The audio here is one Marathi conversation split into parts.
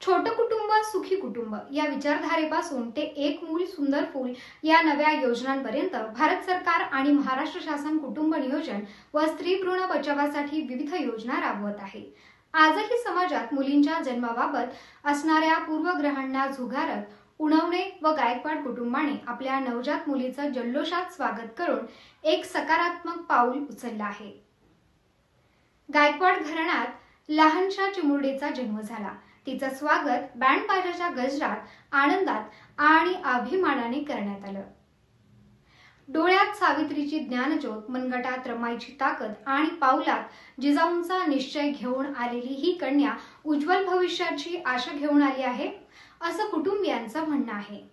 छोटं कुटुंब सुखी कुटुंब या विचारधारेपासून ते एक मूल सुंदर फूल या नव्या योजनांपर्यंत भारत सरकार आणि महाराष्ट्र शासन कुटुंब नियोजन व स्त्री भ्रूण बचावासाठी विविध योजना राबवत आहे। आजही समाजात मुलींच्या जन्माबाबत असणाऱ्या पूर्वग्रहांना झुगारत उणवणे व गायकवाड कुटुंबाने आपल्या नवजात मुलीचं जल्लोषात स्वागत करून एक सकारात्मक पाऊल उचललं आहे। गायकवाड घराण्यात लहानशा चिमुरडीचा जन्म झाला। तिचं स्वागत बँड बाजाच्या गजरात आनंदात आणि अभिमानाने करण्यात आलं। डोळ्यात सावित्रीची ज्ञानज्योत, मनगटात रमाईची ताकद आणि पावलात जिजाऊंचा निश्चय घेऊन आलेली ही कन्या उज्ज्वल भविष्याची आशा घेऊन आली आहे, असं कुटुंबियांचं म्हणणं आहे।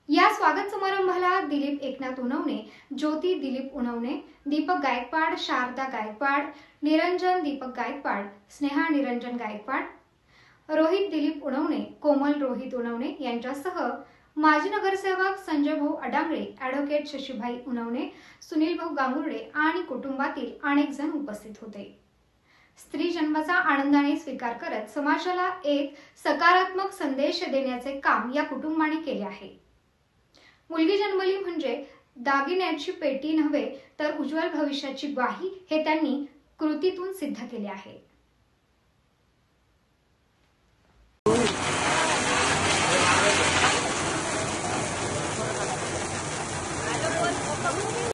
या स्वागत समारंभाला दिलीप एकनाथ उनवणे, ज्योती दिलीप उनवणे, दीपक गायकवाड, शारदा गायकवाड, निरंजन दीपक गायकवाड, स्नेहा निरंजन गायकवाड, रोहित दिलीप उनवणे, कोमल रोहित उनवणे यांच्यासह माजी नगरसेवक संजय भाऊ अडांगळे, ॲडव्होकेट शशीभाई उनवणे, सुनील भाऊ गांगुर्डे आणि कुटुंबातील अनेक जण उपस्थित होते। स्त्री जन्माचा आनंदाने स्वीकार करत समाजाला एक सकारात्मक संदेश देण्याचे काम या कुटुंबाने केले आहे। मुलगी जन्मली म्हणजे दागिन्याची पेटी नव्हे तर उज्ज्वल भविष्याची ग्वाही हे त्यांनी कृतीतून सिद्ध केले आहे।